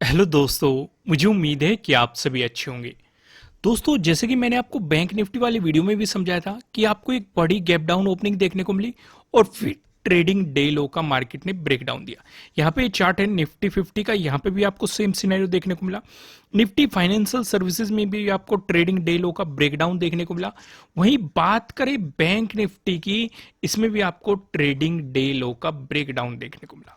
Hello दोस्तों। मुझे उम्मीद है कि आप सभी अच्छे होंगे। दोस्तों, जैसे कि मैंने आपको बैंक निफ्टी वाली वीडियो में भी समझाया था कि आपको एक बड़ी गैप डाउन ओपनिंग देखने को मिली और फिर ट्रेडिंग डे लो का मार्केट ने ब्रेक डाउन दिया। यहाँ पे चार्ट है निफ्टी 50 का, यहाँ पे भी आपको सेम सिनेरियो देखने को मिला। निफ्टी फाइनेंशियल सर्विसेज में भी आपको ट्रेडिंग डे लो का ब्रेकडाउन देखने को मिला। वहीं बात करें बैंक निफ्टी की, इसमें भी आपको ट्रेडिंग डे लो का ब्रेकडाउन देखने को मिला।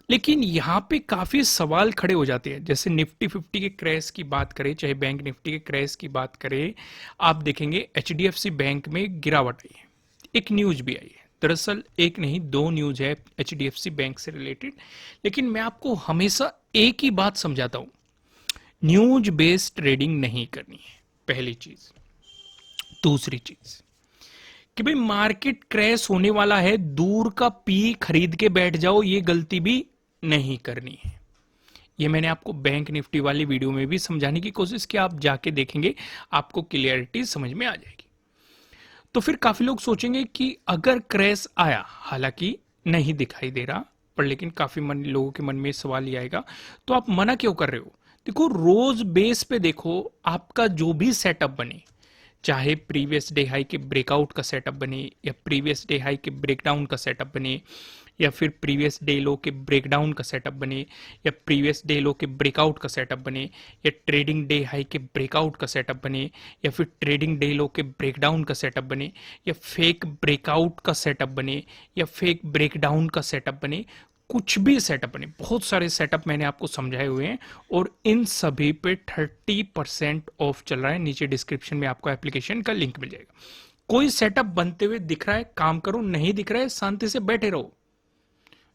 लेकिन यहां पे काफी सवाल खड़े हो जाते हैं। जैसे निफ्टी 50 के क्रैश की बात करें, चाहे बैंक निफ्टी के क्रैश की बात करें, आप देखेंगे एचडीएफसी बैंक में गिरावट आई है। एक न्यूज भी आई है, दरअसल एक नहीं दो न्यूज है एचडीएफसी बैंक से रिलेटेड। लेकिन मैं आपको हमेशा एक ही बात समझाता हूं, न्यूज बेस्ड ट्रेडिंग नहीं करनी है, पहली चीज। दूसरी चीज कि भाई मार्केट क्रैश होने वाला है, दूर का पी खरीद के बैठ जाओ, ये गलती भी नहीं करनी है। ये मैंने आपको बैंक निफ्टी वाली वीडियो में भी समझाने की कोशिश की, आप जाके देखेंगे आपको क्लियरिटी समझ में आ जाएगी। तो फिर काफी लोग सोचेंगे कि अगर क्रैश आया, हालांकि नहीं दिखाई दे रहा, पर लेकिन काफी लोगों के मन में सवाल ये आएगा, तो आप मना क्यों कर रहे हो? देखो, रोज बेस पे देखो, आपका जो भी सेटअप बने, चाहे प्रीवियस डे हाई के ब्रेकआउट का सेटअप बने या प्रीवियस डे हाई के ब्रेकडाउन का सेटअप बने या फिर प्रीवियस डे लो के ब्रेकडाउन का सेटअप बने या प्रीवियस डे लो के ब्रेकआउट का सेटअप बने या ट्रेडिंग डे हाई के ब्रेकआउट का सेटअप बने या फिर ट्रेडिंग डे लो के ब्रेकडाउन का सेटअप बने या फेक ब्रेकआउट का सेटअप बने या फेक ब्रेकडाउन का सेटअप बने, कुछ भी सेटअप बने, बहुत सारे सेटअप मैंने आपको समझाए हुए हैं और इन सभी पे 30% ऑफ चल रहा है। नीचे डिस्क्रिप्शन में आपको एप्लीकेशन का लिंक मिल जाएगा। कोई सेटअप बनते हुए दिख रहा है, काम करो, नहीं दिख रहा है शांति से बैठे रहो।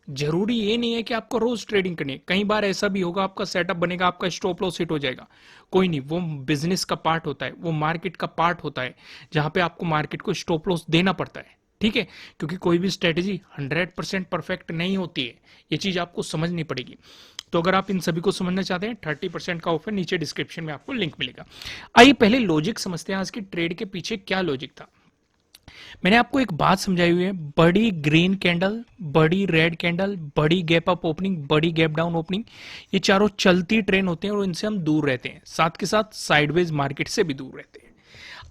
जरूरी ये नहीं है कि आपको रोज ट्रेडिंग करनी है। कई बार ऐसा भी होगा, आपका सेटअप बनेगा, आपका स्टॉप लॉस हिट हो जाएगा, कोई नहीं, वो बिजनेस का पार्ट होता है, वो मार्केट का पार्ट होता है, जहां पे आपको मार्केट को स्टॉप लॉस देना पड़ता है। ठीक है, क्योंकि कोई भी स्ट्रेटेजी 100% परफेक्ट नहीं होती है, ये चीज आपको समझनी पड़ेगी। तो अगर आप इन सभी को समझना चाहते हैं, 30% का ऑफर नीचे डिस्क्रिप्शन में आपको लिंक मिलेगा। आइए पहले लॉजिक समझते हैं, आज की ट्रेड के पीछे क्या लॉजिक था। मैंने आपको एक बात समझाई हुई है, बड़ी ग्रीन कैंडल, बड़ी रेड कैंडल, बड़ी गैप अप ओपनिंग, बड़ी गैप डाउन ओपनिंग, ये चारों चलती ट्रेन होते हैं और इनसे हम दूर रहते हैं, साथ के साथ साइडवेज मार्केट से भी दूर रहते हैं।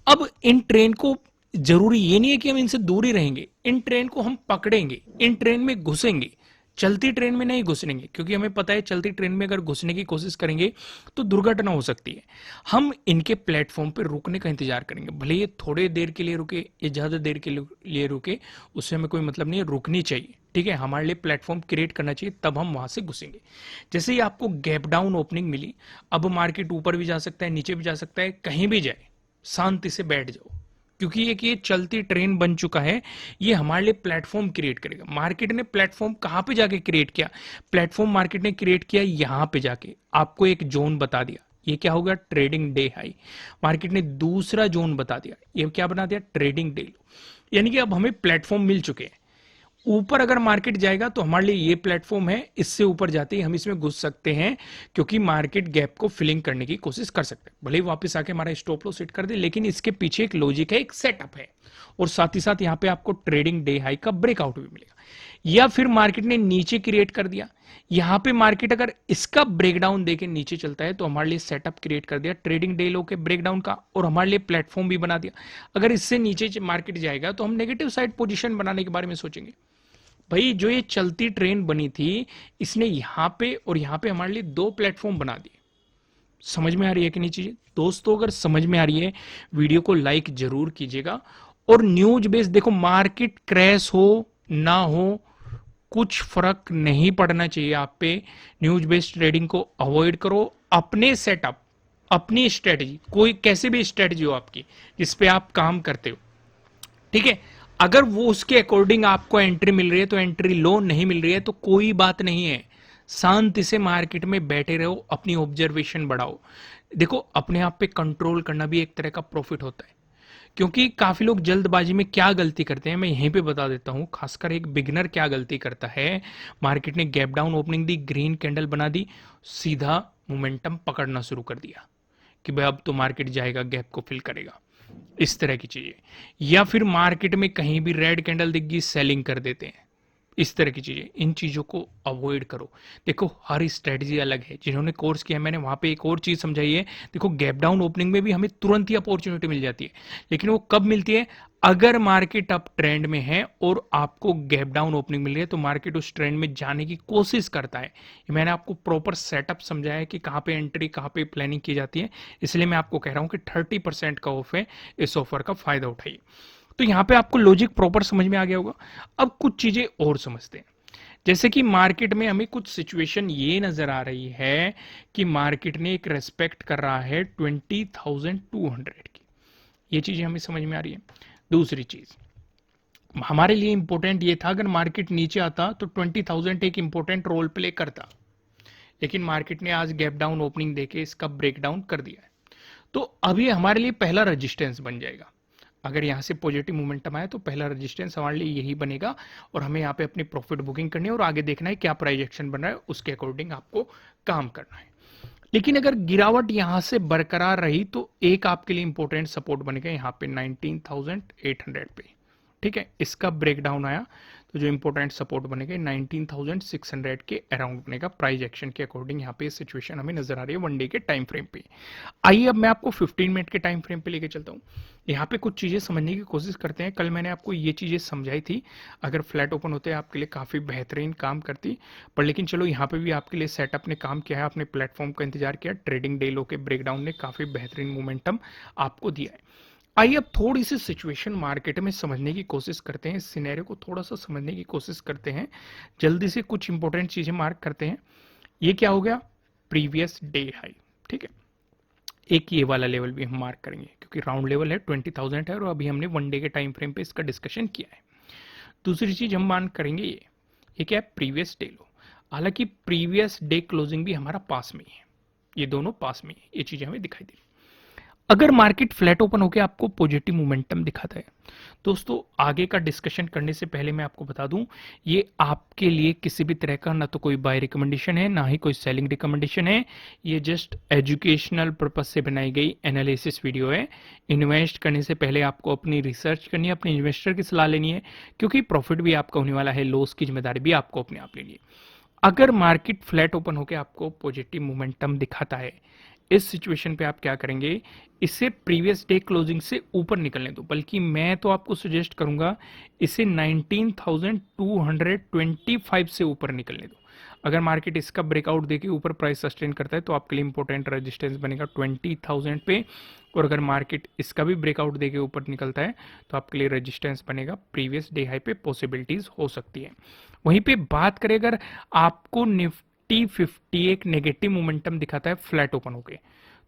अब इन ट्रेन को, जरूरी ये नहीं है कि हम इनसे दूर ही रहेंगे, इन ट्रेन को हम पकड़ेंगे, इन ट्रेन में घुसेंगे। चलती ट्रेन में नहीं घुसेंगे, क्योंकि हमें पता है चलती ट्रेन में अगर घुसने की कोशिश करेंगे तो दुर्घटना हो सकती है। हम इनके प्लेटफॉर्म पर रुकने का इंतजार करेंगे, भले ये थोड़े देर के लिए रुके या ज्यादा देर के लिए रुके, उससे हमें कोई मतलब नहीं है, रुकनी चाहिए। ठीक है, हमारे लिए प्लेटफॉर्म क्रिएट करना चाहिए, तब हम वहां से घुसेंगे। जैसे ही आपको गैप डाउन ओपनिंग मिली, अब मार्केट ऊपर भी जा सकता है, नीचे भी जा सकता है, कहीं भी जाए, शांति से बैठ जाओ, क्योंकि ये चलती ट्रेन बन चुका है। ये हमारे लिए प्लेटफॉर्म क्रिएट करेगा। मार्केट ने प्लेटफॉर्म कहां पे जाके क्रिएट किया? प्लेटफॉर्म मार्केट ने क्रिएट किया यहां पे जाके, आपको एक जोन बता दिया, ये क्या होगा? Trading day high. मार्केट ने दूसरा जोन बता दिया, ये क्या बना दिया? ट्रेडिंग डे लो। यानी कि अब हमें प्लेटफॉर्म मिल चुके हैं। ऊपर अगर मार्केट जाएगा तो हमारे लिए ये प्लेटफॉर्म है, इससे ऊपर जाते ही हम इसमें घुस सकते हैं, क्योंकि मार्केट गैप को फिलिंग करने की कोशिश कर सकते हैं। भले ही वापस आके हमारा स्टॉप लॉस सेट कर दे, लेकिन इसके पीछे एक लॉजिक है, एक सेटअप है, और साथ ही साथ यहाँ पे आपको ट्रेडिंग डे हाई का ब्रेकआउट भी मिलेगा। या फिर मार्केट ने नीचे क्रिएट कर दिया, यहां पे मार्केट अगर इसका ब्रेकडाउन देके नीचे चलता है तो हमारे लिए सेटअप क्रिएट कर दिया ट्रेडिंग डे लो के ब्रेकडाउन का, और हमारे लिए प्लेटफॉर्म भी बना दिया। अगर इससे नीचे मार्केट जाएगा तो हम नेगेटिव साइड पोजीशन बनाने के बारे में सोचेंगे। भाई, जो ये चलती ट्रेन बनी थी, इसने यहां पे और यहां पे हमारे लिए दो प्लेटफॉर्म बना दिए। समझ में आ रही है कि नहीं चीजें? दोस्तों, अगर समझ में आ रही है, वीडियो को लाइक जरूर कीजिएगा। और न्यूज बेस्ड देखो, मार्केट क्रैश हो ना हो, कुछ फर्क नहीं पड़ना चाहिए आप पे। न्यूज बेस्ड ट्रेडिंग को अवॉइड करो। अपने सेटअप, अपनी स्ट्रेटजी, कोई कैसे भी स्ट्रेटजी हो आपकी जिस पे आप काम करते हो, ठीक है, अगर वो उसके अकॉर्डिंग आपको एंट्री मिल रही है तो एंट्री लो, नहीं मिल रही है तो कोई बात नहीं है, शांति से मार्केट में बैठे रहो, अपनी ऑब्जर्वेशन बढ़ाओ। देखो, अपने आप पे कंट्रोल करना भी एक तरह का प्रॉफिट होता है, क्योंकि काफी लोग जल्दबाजी में क्या गलती करते हैं, मैं यहीं पे बता देता हूं। खासकर एक बिगनर क्या गलती करता है, मार्केट ने गैप डाउन ओपनिंग दी, ग्रीन कैंडल बना दी, सीधा मोमेंटम पकड़ना शुरू कर दिया कि भाई अब तो मार्केट जाएगा, गैप को फिल करेगा, इस तरह की चीजें। या फिर मार्केट में कहीं भी रेड कैंडल दिख गई, सेलिंग कर देते हैं। इस तरह की चीजें, इन चीजों को अवॉइड करो। देखो हर स्ट्रेटजी अलग है, जिन्होंने कोर्स किया मैंने वहां पे एक और चीज समझाई है। देखो गैप डाउन ओपनिंग में भी हमें तुरंत ही अपॉर्चुनिटी मिल जाती है, लेकिन वो कब मिलती है? अगर मार्केट अप ट्रेंड में है और आपको गैप डाउन ओपनिंग मिल रही है, तो मार्केट उस ट्रेंड में जाने की कोशिश करता है। ये मैंने आपको प्रॉपर सेटअप समझाया है कि कहाँ पे एंट्री, कहाँ पे प्लानिंग की जाती है। इसलिए मैं आपको कह रहा हूं कि 30% का ऑफ है, इस ऑफर का फायदा उठाइए। तो यहां पे आपको लॉजिक प्रॉपर समझ में आ गया होगा। अब कुछ चीजें और समझते हैं। जैसे कि मार्केट में हमें कुछ सिचुएशन ये नजर आ रही है कि मार्केट ने एक रेस्पेक्ट कर रहा है 20,200 की। ये चीजें हमें समझ में आ रही है। दूसरी चीज हमारे लिए इंपॉर्टेंट ये था, अगर मार्केट नीचे आता तो 20,000 एक इंपॉर्टेंट रोल प्ले करता, लेकिन मार्केट ने आज गैप डाउन ओपनिंग देके इसका ब्रेकडाउन कर दिया है। तो अभी हमारे लिए पहला रेजिस्टेंस बन जाएगा। अगर यहां से पॉजिटिव मोमेंटम आया तो पहला रेजिस्टेंस हमारे लिए यही बनेगा, और हमें यहां पे अपनी प्रॉफिट बुकिंग करनी है और आगे देखना है क्या प्राइस एक्शन बन रहा है, उसके अकॉर्डिंग आपको काम करना है। लेकिन अगर गिरावट यहां से बरकरार रही तो एक आपके लिए इंपॉर्टेंट सपोर्ट बनेगा यहां पे 19,800 पे। ठीक है, इसका ब्रेकडाउन आया तो जो इंपॉर्टेंट सपोर्ट बनेगा 19,600 के अराउंड बनेगा प्राइस एक्शन के अकॉर्डिंग। यहाँ पे सिचुएशन हमें नजर आ रही है वन डे के टाइम फ्रेम पे। आइए अब मैं आपको 15 मिनट के टाइम फ्रेम पे लेके चलता हूँ। यहाँ पे कुछ चीजें समझने की कोशिश करते हैं। कल मैंने आपको ये चीजें समझाई थी, अगर फ्लैट ओपन होते हैं आपके लिए काफी बेहतरीन काम करती, पर लेकिन चलो यहाँ पे भी आपके लिए सेटअप ने काम किया है, अपने प्लेटफॉर्म का इंतजार किया। ट्रेडिंग डे लो के ब्रेकडाउन ने काफी बेहतरीन मोमेंटम आपको दिया है। आइए अब थोड़ी सी सिचुएशन मार्केट में समझने की कोशिश करते हैं, इस सिनेरियो को थोड़ा सा समझने की कोशिश करते हैं। जल्दी से कुछ इंपॉर्टेंट चीजें मार्क करते हैं। ये क्या हो गया? Previous day high. ठीक है, एक ये वाला लेवल भी हम मार्क करेंगे क्योंकि राउंड लेवल है 20,000 है और अभी हमने वन डे के टाइम फ्रेम पे इसका डिस्कशन किया है। दूसरी चीज हम मार्क करेंगे ये क्या है? प्रीवियस डे लो। हालांकि प्रीवियस डे क्लोजिंग भी हमारा पास में ही है, ये दोनों पास में ही, ये चीजें हमें दिखाई दे रही। अगर मार्केट फ्लैट ओपन होकर आपको पॉजिटिव मोमेंटम दिखाता है, दोस्तों आगे का डिस्कशन करने से पहले मैं आपको बता दूं, ये आपके लिए किसी भी तरह का ना तो कोई बाय रिकमेंडेशन है, ना ही कोई सेलिंग रिकमेंडेशन है। ये जस्ट एजुकेशनल पर्पज से बनाई गई एनालिसिस वीडियो है। इन्वेस्ट करने से पहले आपको अपनी रिसर्च करनी है, अपने इन्वेस्टर की सलाह लेनी है, क्योंकि प्रॉफिट भी आपका होने वाला है, लॉस की जिम्मेदारी भी आपको अपने आप लेनी है। अगर मार्केट फ्लैट ओपन होकर आपको पॉजिटिव मोमेंटम दिखाता है, इस सिचुएशन पे आप क्या करेंगे? इसे प्रीवियस डे क्लोजिंग से ऊपर निकलने दो, बल्कि मैं तो आपको सजेस्ट करूंगा इसे 19,225 से ऊपर निकलने दो। अगर मार्केट इसका ब्रेकआउट देके ऊपर प्राइस सस्टेन करता है तो आपके लिए इंपॉर्टेंट रेजिस्टेंस बनेगा 20,000 पे, और अगर मार्केट इसका भी ब्रेकआउट देके ऊपर निकलता है तो आपके लिए रेजिस्टेंस बनेगा प्रीवियस डे हाई पे। पॉसिबिलिटीज हो सकती है। वहीं पे बात करें, अगर आपको निफ्टी 50 एक नेगेटिव मोमेंटम दिखाता है फ्लैट ओपन होके,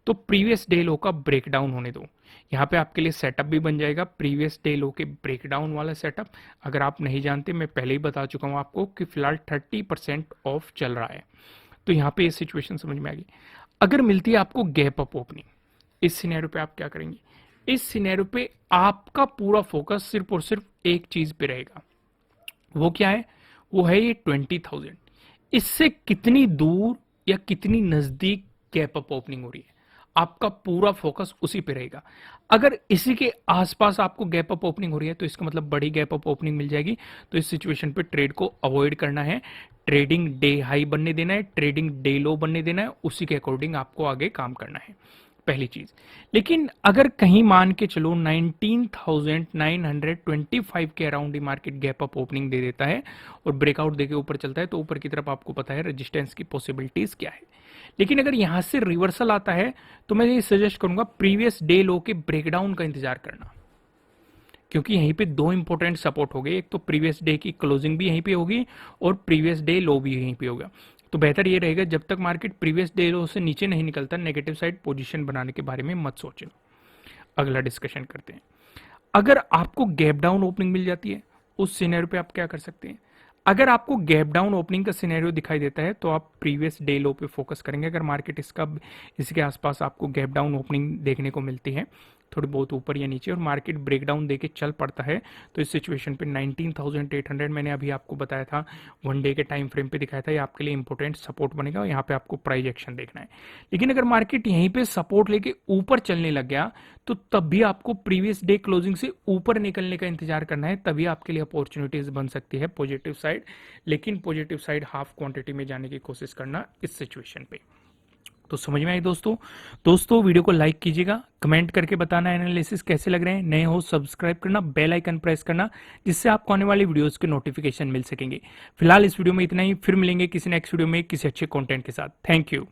तो प्रीवियस डे लो का ब्रेकडाउन होने दो। यहाँ पे आपके लिए सेटअप भी बन जाएगा प्रीवियस डे लो के ब्रेकडाउन वाला सेटअप। अगर आप नहीं जानते, मैं पहले ही बता चुका हूँ आपको कि फिलहाल 30% ऑफ चल रहा है। तो यहाँ पे ये सिचुएशन समझ में आ गई। अगर मिलती है आपको गैप अप ओपनिंग, इस सिनेरियो पे आप क्या करेंगे? इस सिनेरियो पे आपका पूरा फोकस सिर्फ और सिर्फ एक चीज पे रहेगा। वो क्या है? वो है ये 20,000। इससे कितनी दूर या कितनी नजदीक गैप अप ओपनिंग हो रही है, आपका पूरा फोकस उसी पे रहेगा। अगर इसी के आसपास आपको गैप अप ओपनिंग हो रही है तो इसका मतलब बड़ी गैप अप ओपनिंग मिल जाएगी। तो इस सिचुएशन पे ट्रेड को अवॉइड करना है, ट्रेडिंग डे हाई बनने देना है, ट्रेडिंग डे लो बनने देना है, उसी के अकॉर्डिंग आपको आगे काम करना है, पहली चीज। लेकिन अगर कहीं मान के चलो 19,925 के अराउंड ही मार्केट गैप अप ओपनिंग दे देता है और ब्रेकआउट देके ऊपर चलता है, तो ऊपर की तरफ आपको पता है रेजिस्टेंस की पॉसिबिलिटीज क्या है। लेकिन अगर यहां से रिवर्सल आता है तो मैं ये सजेस्ट करूंगा प्रीवियस डे लो के ब्रेकडाउन का इंतजार करना, क्योंकि यहीं पे दो इंपॉर्टेंट सपोर्ट हो गए। एक तो प्रीवियस डे की क्लोजिंग भी यहीं पे होगी और प्रीवियस डे लो भी यहीं पे होगा। तो बेहतर ये रहेगा जब तक मार्केट प्रीवियस डे लो से नीचे नहीं निकलता, नेगेटिव साइड पोजीशन बनाने के बारे में मत सोचो। अगला डिस्कशन करते हैं। अगर आपको गैप डाउन ओपनिंग मिल जाती है, उस सिनेरियो पे आप क्या कर सकते हैं? अगर आपको गैप डाउन ओपनिंग का सिनेरियो दिखाई देता है तो आप प्रीवियस डे लो पे फोकस करेंगे। अगर मार्केट इसके आसपास आपको गैप डाउन ओपनिंग देखने को मिलती है थोड़ी बहुत ऊपर या नीचे और मार्केट ब्रेकडाउन देके चल पड़ता है तो इस सिचुएशन पे 19,800 मैंने अभी आपको बताया था, वन डे के टाइम फ्रेम पे दिखाया था, ये आपके लिए इंपॉर्टेंट सपोर्ट बनेगा और यहाँ पे आपको प्राइस एक्शन देखना है। लेकिन अगर मार्केट यहीं पे सपोर्ट लेके ऊपर चलने लग गया तो तब भी आपको प्रीवियस डे क्लोजिंग से ऊपर निकलने का इंतजार करना है, तभी आपके लिए अपॉर्चुनिटीज बन सकती है पॉजिटिव साइड। लेकिन पॉजिटिव साइड हाफ क्वांटिटी में जाने की कोशिश करना इस सिचुएशन पे। तो समझ में आई दोस्तों वीडियो को लाइक कीजिएगा, कमेंट करके बताना एनालिसिस कैसे लग रहे हैं, नए हो सब्सक्राइब करना, बेल आइकन प्रेस करना, जिससे आपको आने वाली वीडियोस के नोटिफिकेशन मिल सकेंगे। फिलहाल इस वीडियो में इतना ही, फिर मिलेंगे किसी नेक्स्ट वीडियो में किसी अच्छे कंटेंट के साथ। Thank you.